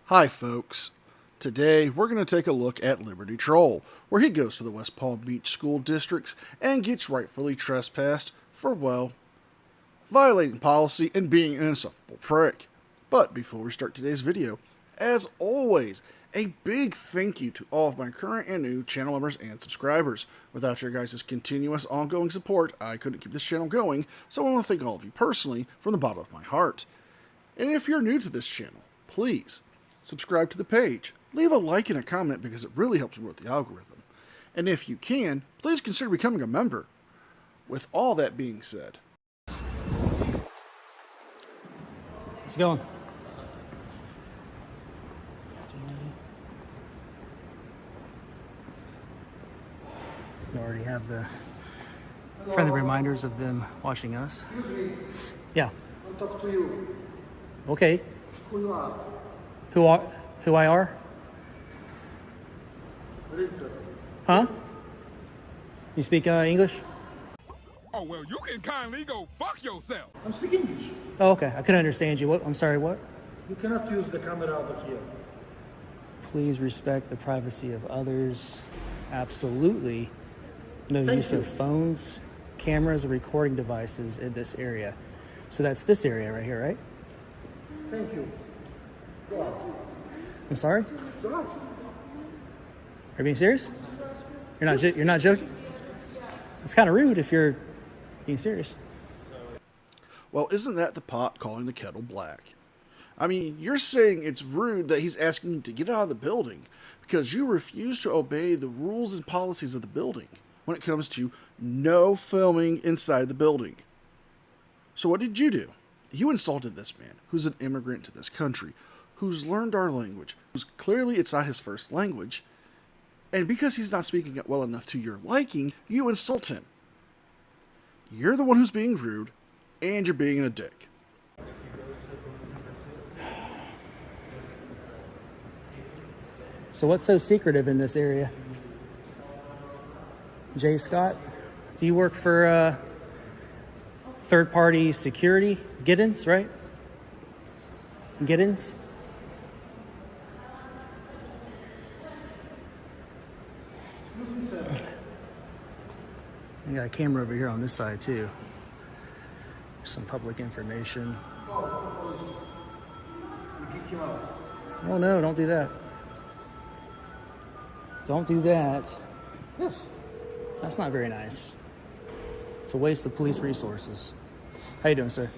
Hi folks, today we're going to take a look at Liberty Troll, where he goes to the West Palm Beach school districts and gets rightfully trespassed for, well, violating policy and being an insufferable prick. But before we start today's video, as always, a big thank you to all of my current and new channel members and subscribers. Without your guys' continuous ongoing support, I couldn't keep this channel going, so I want to thank all of you personally from the bottom of my heart. And if you're new to this channel, please subscribe to the page, leave a like and a comment because it really helps me with the algorithm. And if you can, please consider becoming a member. With all that being said, How's it going? We already have the friendly reminders of them watching us. excuse me, Yeah. I'll talk to you. Okay. Who you are? Who I are? Huh? You speak English? Oh, well, you can kindly go fuck yourself. I'm speaking English. Oh, okay. I couldn't understand you. What? I'm sorry. What? You cannot use the camera over here. Please respect the privacy of others. Absolutely. No Thank use you. of phones, cameras, or recording devices in this area. So that's this area right here, right? Thank you. Go out. I'm sorry? Go out. Are you being serious? You're not joking? It's kind of rude if you're being serious. Well, isn't that the pot calling the kettle black? I mean, you're saying it's rude that he's asking you to get out of the building because you refuse to obey the rules and policies of the building when it comes to no filming inside the building. So what did you do? You insulted this man who's an immigrant to this country, who's learned our language, who's clearly it's not his first language, and because he's not speaking it well enough to your liking, you insult him. You're the one who's being rude, and you're being a dick. So what's so secretive in this area? Jay Scott, do you work for third-party security? Giddens, right? Giddens? I got a camera over here on this side too. Some public information. Oh no, don't do that. Don't do that. Yes. That's not very nice. It's a waste of police resources. How you doing, sir?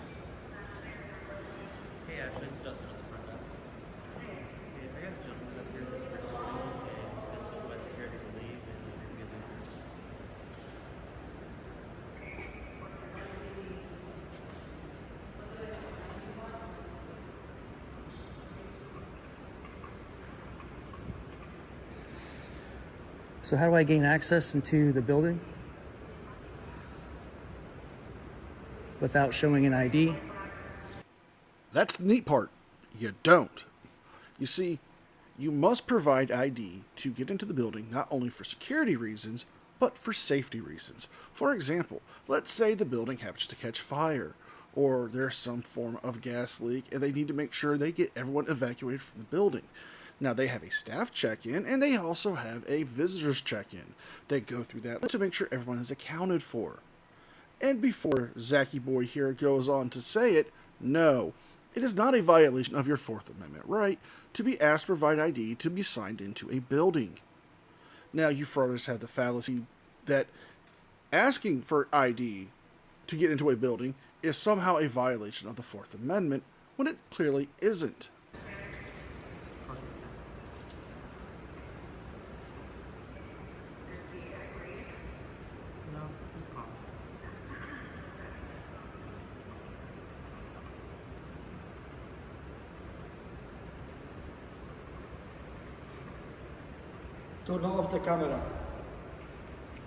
Hey, Ashley, it's Justin at the front desk. Hey, I got a gentleman up here that's recording, and he's been told by security to leave, and he's refusing to. So how do I gain access into the building without showing an ID? That's the neat part. You don't. You see, you must provide ID to get into the building not only for security reasons, but for safety reasons. For example, let's say the building happens to catch fire, or there's some form of gas leak, and they need to make sure they get everyone evacuated from the building. Now, they have a staff check-in, and they also have a visitors check-in. They go through that to make sure everyone is accounted for. And before Zachy Boy here goes on to say it, no, it is not a violation of your Fourth Amendment right to be asked to provide ID to be signed into a building. Now, you fraudsters have the fallacy that asking for ID to get into a building is somehow a violation of the Fourth Amendment when it clearly isn't. No, he's calm. Turn off the camera.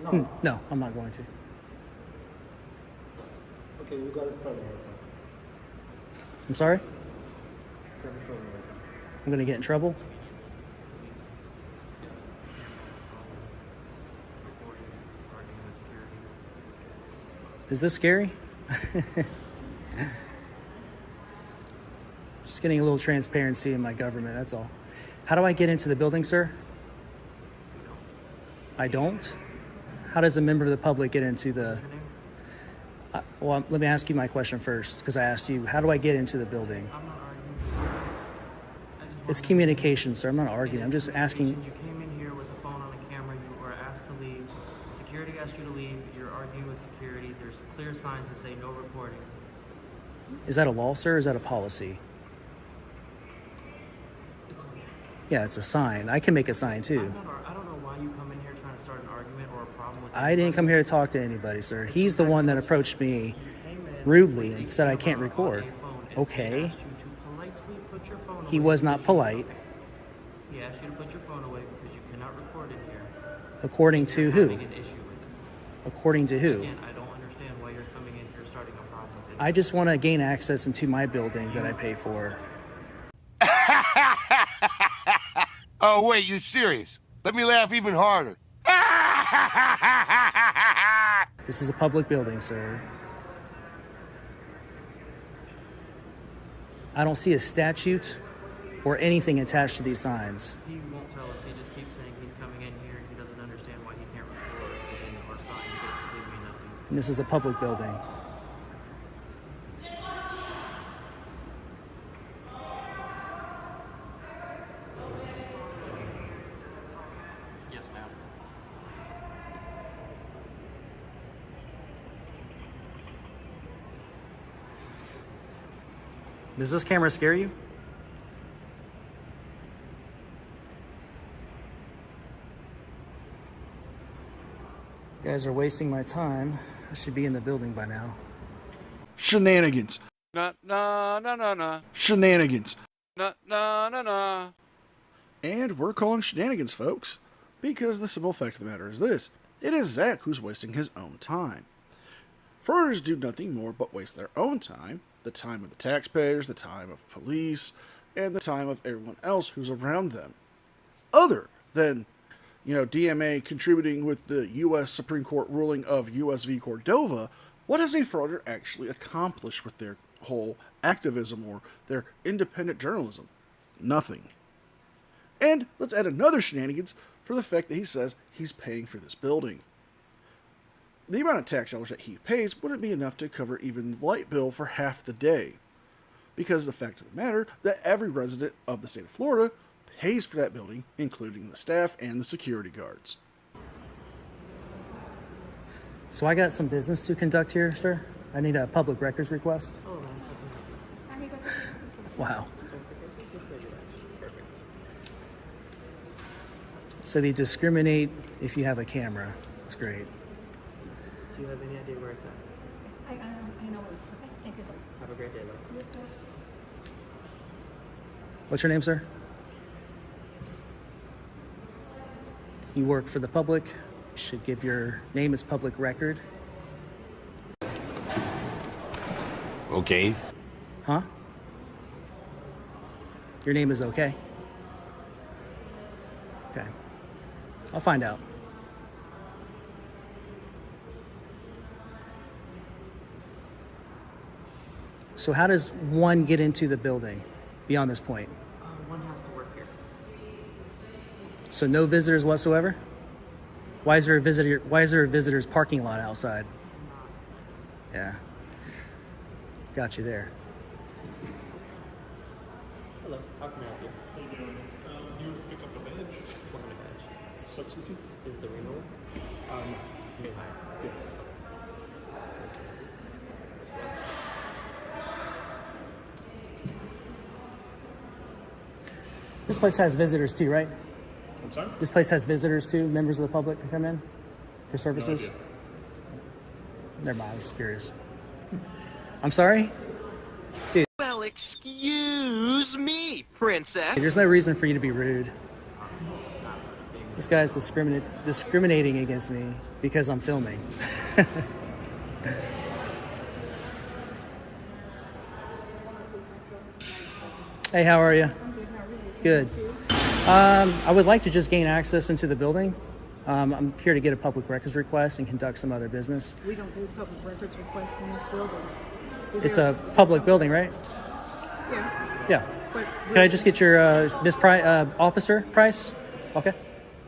No. No, I'm not going to. Okay, you got it problem right I'm sorry? now. You got it problem right now. I'm gonna get in trouble. Recording, arguing with security. Is this scary? Just Just getting a little transparency in my government, that's all. How do I get into the building, sir? I don't? How does a member of the public get into the... well, let me ask you my question first, because I asked you, how do I get into the building? I'm not arguing. It's communication, sir. I'm not arguing. I'm just asking... You came in here with the phone on the camera. You were asked to leave. Security asked you to leave. You're arguing with security. There's clear signs that say no recording. Is that a law, sir, or is that a policy? Yeah, it's a sign. I can make a sign, too. I don't know why you come in here trying to start an argument or a problem with I didn't come here to talk to anybody, sir. He's the one that approached me rudely and said I can't record. Okay. He asked you to politely put your phone He away was not because polite. He asked you to put your phone away because you cannot record in here. According to who? Having an issue with it. According to who? Again, I don't understand why you're coming in here starting a problem with it. I just want to gain access into my building that I pay for. Oh, wait, you serious? Let me laugh even harder. This is a public building, sir. I don't see a statute or anything attached to these signs. He won't tell us. He just keeps saying he's coming in here and he doesn't understand why he can't record, and our signs basically mean nothing. And this is a public building. Yes, ma'am. Does this camera scare you? You guys are wasting my time. I should be in the building by now. Shenanigans. Na na na na na Shenanigans. na na na na. And we're calling shenanigans, folks, because the simple fact of the matter is this. It is Zach who's wasting his own time. Frauditors do nothing more but waste their own time, the time of the taxpayers, the time of police, and the time of everyone else who's around them. Other than, DMA contributing with the U.S. Supreme Court ruling of U.S. v. Cordova, what has a frauditor actually accomplished with their whole activism or their independent journalism? Nothing. And let's add another shenanigans for the fact that he says he's paying for this building. The amount of tax dollars that he pays wouldn't be enough to cover even the light bill for half the day. Because the fact of the matter that every resident of the state of Florida pays for that building, including the staff and the security guards. So I got some business to conduct here, sir. I need a public records request. Oh, man. Wow. So they discriminate if you have a camera. That's great. Do you have any idea where it's at? I know it's okay. Thank you. Have a great day, love. What's your name, sir? You work for the public. You should give your name as public record. Okay. Huh? Your name is okay? Okay. I'll find out. So how does one get into the building beyond this point? One has to work here. So no visitors whatsoever? Why is there a visitor's parking lot outside? Yeah. Got you there. Hello, how can I help you? How you doing? You pick up a badge? What kind of badge? Substitute? Is it the renewal? New hire. Yes. This place has visitors too, right? I'm sorry? This place has visitors too, members of the public to come in for services? idea. Never mind, I was just curious. I'm sorry? Dude, Well, excuse me, princess. there's no reason for you to be rude. This guy's discriminating against me because I'm filming. Hey, how are you? Good. I would like to just gain access into the building. I'm here to get a public records request and conduct some other business. We don't do public records requests in this building. Is It's there- a public building, right? Yeah. Yeah. But Can I just get your officer price? Okay.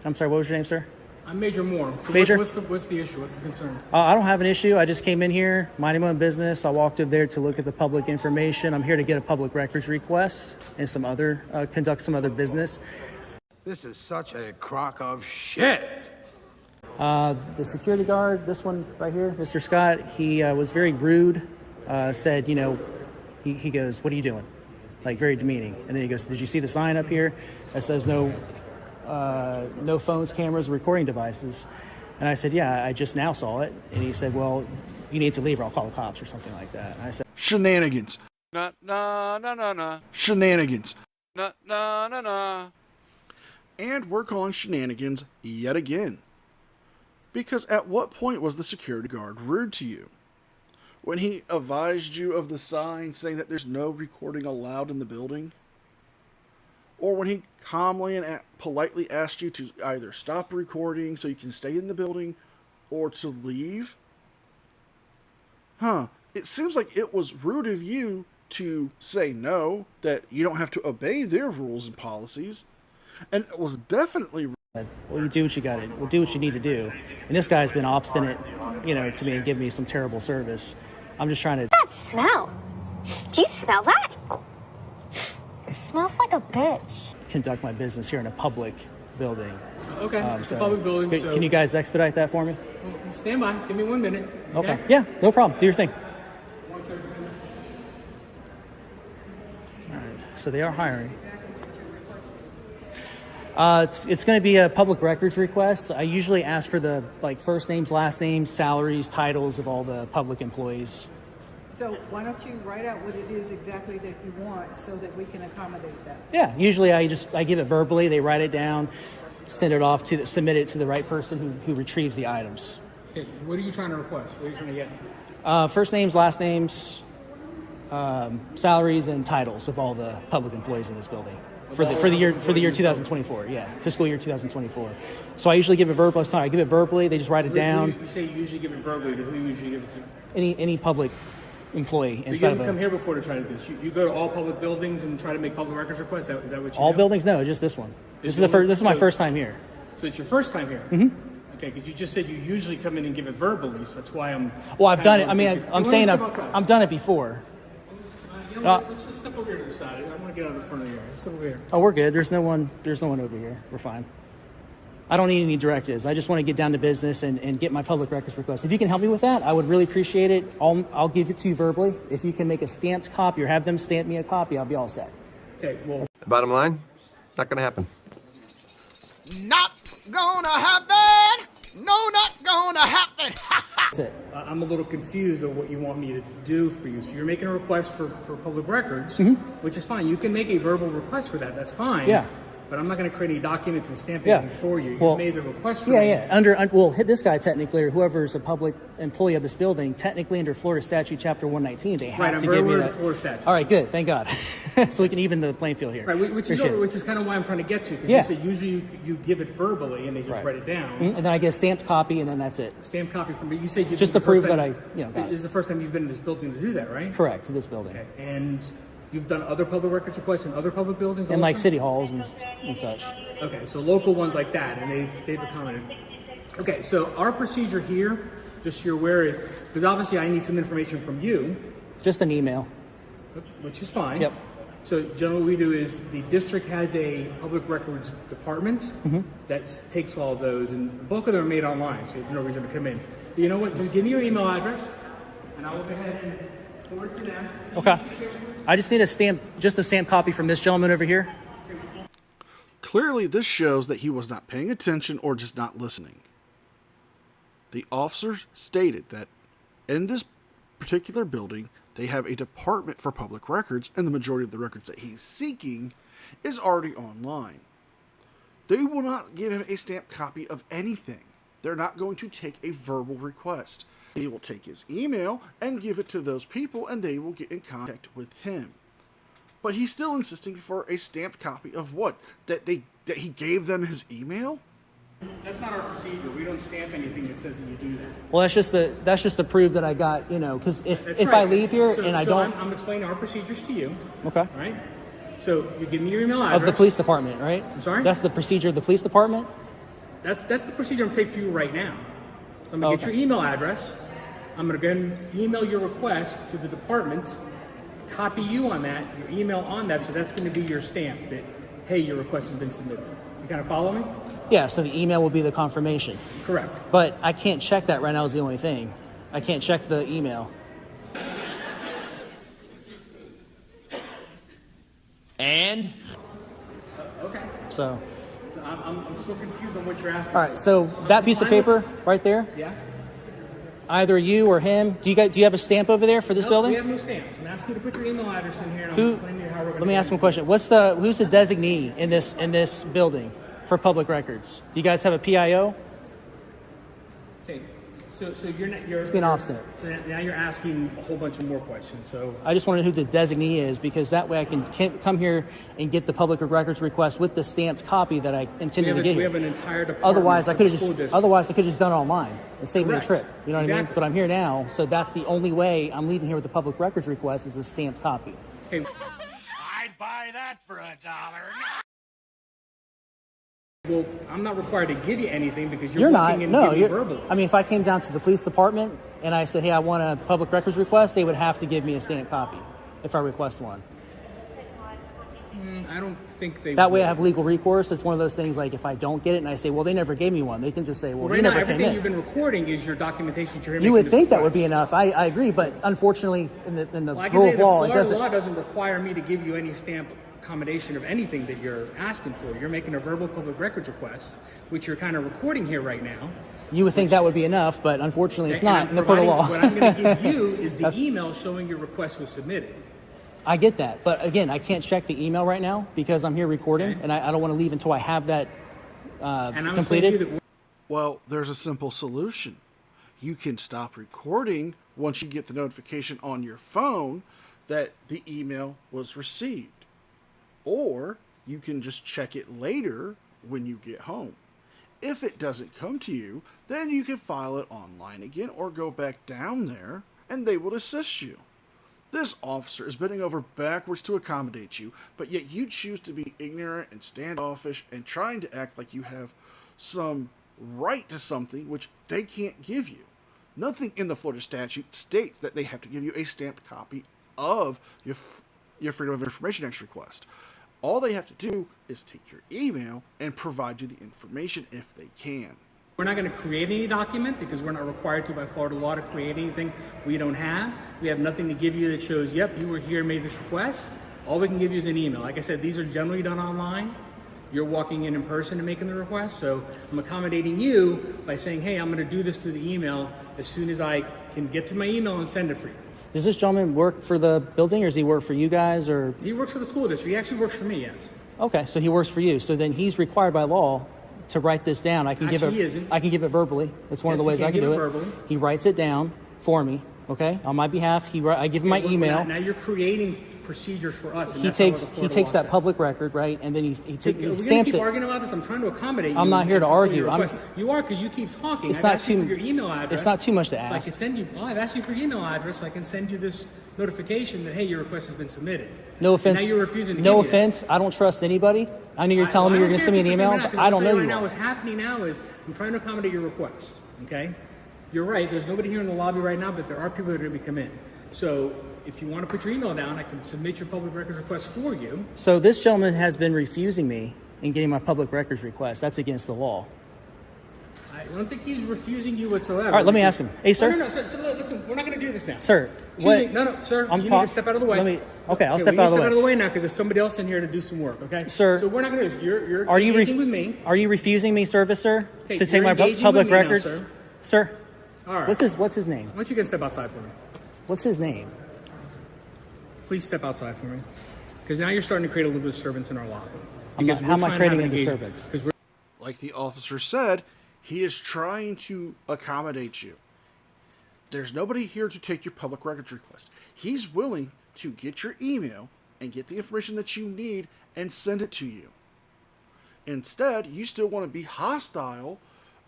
I'm sorry, what was your name, sir? I'm Major Moore. So Major? What's the issue? What's the concern? I don't have an issue. I just came in here, minding my own business. I walked over there to look at the public information. I'm here to get a public records request and conduct some other business. This is such a crock of shit. The security guard, this one right here, Mr. Scott, he was very rude. Said, he goes, "What are you doing?" Like very demeaning. And then he goes, "Did you see the sign up here that says no phones, cameras, recording devices?" And I said, "Yeah, I just now saw it." And he said, "Well, you need to leave or I'll call the cops," or something like that. And I said, Shenanigans. Na na na na na. Shenanigans. Na na na na. And we're calling shenanigans yet again. Because at what point was the security guard rude to you? When he advised you of the sign saying that there's no recording allowed in the building? Or when he calmly and politely asked you to either stop recording so you can stay in the building or to leave? It seems like it was rude of you to say no, that you don't have to obey their rules and policies. And it was definitely rude. "Well, you do what you got to. Well, do what you need to do." And this guy's been obstinate, to me and give me some terrible service. I'm just trying to. That smell. Do you smell that? It smells like a bitch. Conduct my business here in a public building. Okay, it's a public building. Can you guys expedite that for me? Well, stand by. Give me 1 minute. Okay. Yeah, no problem. Do your thing. All right. So they are hiring. It's going to be a public records request. I usually ask for the first names, last names, salaries, titles of all the public employees. So why don't you write out what it is exactly that you want so that we can accommodate that? Yeah, usually I give it verbally. They write it down, submit it to the right person who retrieves the items. Okay, what are you trying to request? What are you trying to get? First names, last names, salaries, and titles of all the public employees in this building. For the year 2024, fiscal year 2024. So I usually give it verbally. I give it verbally. They just write it down. You say you usually give it verbally. Who you usually give it to? Any public employee So inside you of didn't come here before to try to do this. You go to all public buildings and try to make public records requests. Is that what you all do? buildings? No, just this one. This is my first time here. So it's your first time here. Mm-hmm. Okay, because you just said you usually come in and give it verbally. So that's why I'm. Well, I've done it. I mean, I'm saying I've done it before. Let's just step over here to the side. I want to get out of the front of the yard. Let's step over here. Oh, we're good. There's no one over here. We're fine. I don't need any directives. I just want to get down to business and get my public records request. If you can help me with that, I would really appreciate it. I'll give it to you verbally. If you can make a stamped copy or have them stamp me a copy, I'll be all set. Okay, well. Bottom line, not gonna happen. Not gonna happen! No, not gonna happen! That's it. I'm a little confused of what you want me to do for you. So you're making a request for public records, which is fine. You can make a verbal request for that. That's fine. Yeah. But I'm not going to create any documents and stamp anything for you. You made the request for me. Yeah. This guy technically, or whoever's a public employee of this building, technically under Florida Statute Chapter 119, they have to give me that. Florida statute. All right, good. Thank God. So we can even the playing field here. Right, which is kind of why I'm trying to get to. Because you say usually you give it verbally and they just write it down. And then I get a stamped copy, and then that's it. Stamped copy from me. You say just to prove that I got This is the first time you've been in this building to do that, right? Correct. To this building. Okay. And you've done other public records requests in other public buildings? And like city halls and such. Okay, so local ones like that, and they've accommodated. Okay, so our procedure here, just so you're aware, is, because obviously I need some information from you. Just an email. Which is fine. Yep. So generally what we do is the district has a public records department that takes all of those, and the bulk of them are made online, so you have no reason to come in. But you know what, just give me your email address, and I will go ahead and forward it to them. Okay. I just need a stamp copy from this gentleman over here. Clearly, this shows that he was not paying attention or just not listening. The officer stated that in this particular building, they have a department for public records, and the majority of the records that he's seeking is already online. They will not give him a stamped copy of anything. They're not going to take a verbal request. They will take his email and give it to those people, and they will get in contact with him. But he's still insisting for a stamped copy of what? That he gave them his email? That's not our procedure. We don't stamp anything that says that you do that. Well, that's just to prove that I got, because if I leave here and I don't. I'm explaining our procedures to you. Okay. Right? So you give me your email address. Of the police department, right? I'm sorry? That's the procedure of the police department? That's the procedure I'm taking for you right now. So I'm going to get your email address. I'm going to go and email your request to the department, copy you on that, your email on that, so that's going to be your stamp that, hey, your request has been submitted. You kind of follow me? Yeah, so the email will be the confirmation. Correct. But I can't check that right now is the only thing. I can't check the email. And? Okay. So. I'm still confused on what you're asking. All right, so that piece of paper right there, Yeah? either you or him, do you have a stamp over there for this building? We have no stamps. I'm asking you to put your email address in here, and Who? I'm explaining to you how we're going to Let me ask him a question. Who's the designee in this building for public records? Do you guys have a PIO? Okay. So you're not. You're It's being obstinate. So now you're asking a whole bunch of more questions. So I just want to know who the designee is, because that way I can come here and get the public records request with the stamped copy that I intended to get we here. have an entire department. Otherwise, I could have for the school just done it online and saved me a Correct. trip. You know what I mean? Exactly. But I'm here now, so that's the only way I'm leaving here with the public records request is a stamped copy. Okay. I'd buy that for $1. Well, I'm not required to give you anything because You're not. walking in No, and giving verbal. I mean, if I came down to the police department and I said, "Hey, I want a public records request," they would have to give me a stamped copy if I request one. I don't think they. That way, would. I have legal recourse. It's one of those things like if I don't get it and I say, "Well, they never gave me one," they can just say, "Well, Right you now, never came everything in." you've been recording is your documentation. You're You would making think this that would be request. enough. I agree, but unfortunately, in the Well, I can rule tell of you law, the it Florida doesn't. law doesn't require me to give you any stamp accommodation of anything that you're asking for. You're making a verbal public records request, which you're kind of recording here right now. You would think that would be enough, but unfortunately, it's And not I'm in the court of law. What I'm going to give you is the email showing your request was submitted. I get that, but again, I can't check the email right now because I'm here recording, and I don't want to leave until I have that And I'm completed. explaining to you that Well, there's a simple solution. You can stop recording once you get the notification on your phone that the email was received. Or you can just check it later when you get home. If it doesn't come to you, then you can file it online again or go back down there and they will assist you. This officer is bending over backwards to accommodate you, but yet you choose to be ignorant and standoffish and trying to act like you have some right to something which they can't give you. Nothing in the Florida statute states that they have to give you a stamped copy of your Freedom of Information Act request. All they have to do is take your email and provide you the information if they can. we're not going to create any document because we're not required to by Florida law to create anything we don't have. We have nothing to give you that shows, yep, you were here and made this request. All we can give you is an email. Like I said, these are generally done online. You're walking in person and making the request. So I'm accommodating you by saying, hey, I'm going to do this through the email as soon as I can get to my email and send it for you. Does this gentleman work for the building, or does he work for you guys, or? He works for the school district. He actually works for me, yes. Okay, so he works for you. So then he's required by law to write this down. I can Actually, he give isn't. it. I can give it verbally. It's one of the Yes, ways you I can can give do it it. verbally. He writes it down for me. Okay, on my behalf. I give him my email. Now you're creating procedures for us. And He that's not what takes the he Florida takes law that says. public record, right, and then he Are we going to stamps keep it. arguing about this? I'm trying to accommodate you. I'm not here to and fulfill argue. your I'm- request. You are because you keep talking. It's I've not asked you too- for your email address. it's not too much to So I ask. can send you. Well, I've asked you for your email address. So I can send you this notification that hey, your request has been submitted. No And offense. now you're refusing to no give me that. offense. I don't trust anybody. I know you're telling me you're going to send me an email, but I don't know you. Right now, all. what's happening now is I'm trying to accommodate your request. Okay, you're right. There's nobody here in the lobby right now, but there are people that are going to come in. So if you want to put your email down, I can submit your public records request for you. So this gentleman has been refusing me and getting my public records request. That's against the law. I don't think he's refusing you whatsoever. All right, let me ask him. Hey, sir. No, sir, listen, we're not going to do this now. Sir, Excuse what? me. No, sir. I'm you talk- need to step out of the way. Okay, I'll Okay, step we out need of to the step out of way. the way now because there's somebody else in here to do some work. Okay, Sir. So we're not going to do this. You're Are you engaging with me. Are you refusing me service, sir, Okay, to take you're my engaging public with me now, records, sir. Sir? All right. What's his name? Why don't you get step outside for me? What's his name? Please step outside for me. Because now you're starting to create a little disturbance in our lobby. How am I creating a disturbance? Like the officer said, he is trying to accommodate you. There's nobody here to take your public records request. He's willing to get your email and get the information that you need and send it to you. Instead, you still want to be hostile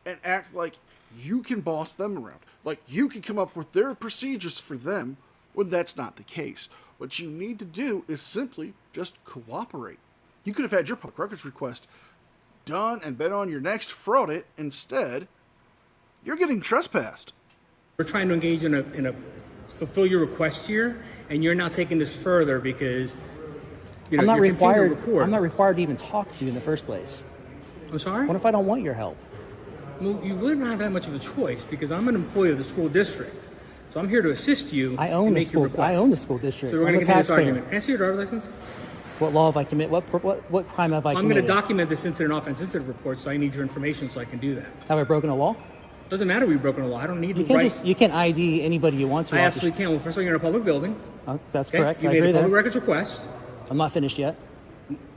and act like you can boss them around. Like you can come up with their procedures for them when that's not the case. What you need to do is simply just cooperate. You could have had your public records request done and been on your next fraud it. Instead, you're getting trespassed. We're trying to engage in a fulfill your request here, and you're now taking this further because you know, I'm not you're continuing required. to record. I'm not required to even talk to you in the first place. I'm sorry? What if I don't want your help? Well, you really don't have that much of a choice because I'm an employee of the school district. So I'm here to assist you I own and the make your school. I request. own the school district. So we're I'm going a to continue this taxpayer. argument. Can I see your driver's license? What law have I committed? What crime have I I'm committed? going to document this incident offense incident report, so I need your information so I can do that. Have I broken a law? Doesn't matter if you've broken a law. I don't need You the can't right. you can't ID anybody you want to. I absolutely can. Well, first of all, you're in a public building. That's Okay? correct. You I made agree a public there. records request. I'm not finished yet.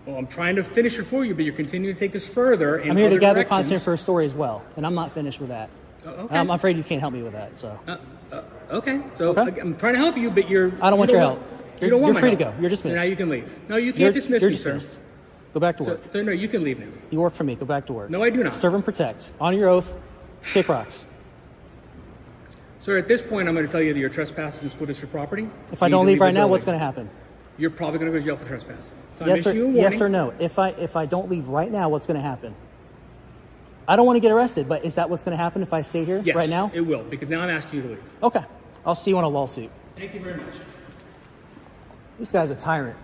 Well, I'm trying to finish it for you, but you're continuing to take this further. In I'm here to other gather directions. content for a story as well, and I'm not finished with that. Okay. I'm afraid you can't help me with that. So Okay. So Okay. I'm trying to help you, but you're. I don't want your help. You don't want You're my free to help. go. You're dismissed. So now you can leave. No, you can't You're dismiss you're me, dismissed. sir. Go back to work. So no, you can leave now. You work for me. Go back to work. No, I do not. Serve and protect. Honor your oath. Kick rocks. Sir, at this point, I'm going to tell you that you're trespassing school district property. If I don't leave right now, what's going to happen? You're probably going to go to jail for trespassing. So I'm Yes or, issuing you a warning. yes or no? If I don't leave right now, what's going to happen? I don't want to get arrested, but is that what's going to happen if I stay here Yes, right now? it will, because now I'm asking you to leave. Okay. I'll see you on a lawsuit. Thank you very much. This guy's a tyrant.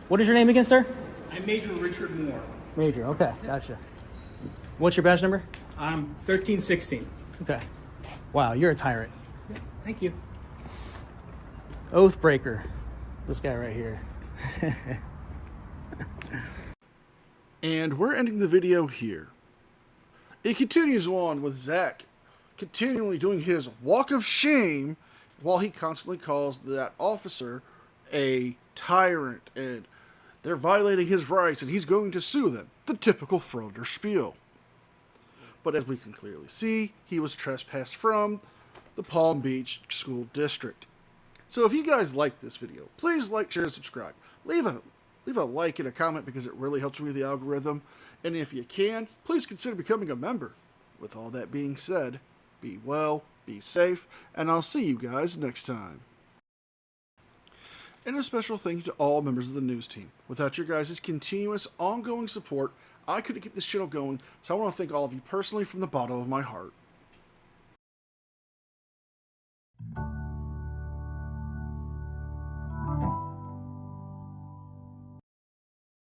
What is your name again, sir? I'm Major Richard Moore. Major. Okay. Gotcha. What's your badge number? I'm 1316. Okay. Wow, you're a tyrant. Thank you. Oath breaker. This guy right here. And we're ending the video here. It continues on with Zach continually doing his walk of shame while he constantly calls that officer a tyrant and they're violating his rights and he's going to sue them. The typical Frauditor spiel. But as we can clearly see, he was trespassed from the Palm Beach School District. So if you guys like this video, please like, share, and subscribe. Leave a like and a comment because it really helps me with the algorithm. And if you can, please consider becoming a member. With all that being said, be well, be safe, and I'll see you guys next time. And a special thank you to all members of the news team. Without your guys' continuous, ongoing support, I couldn't keep this channel going, so I want to thank all of you personally from the bottom of my heart.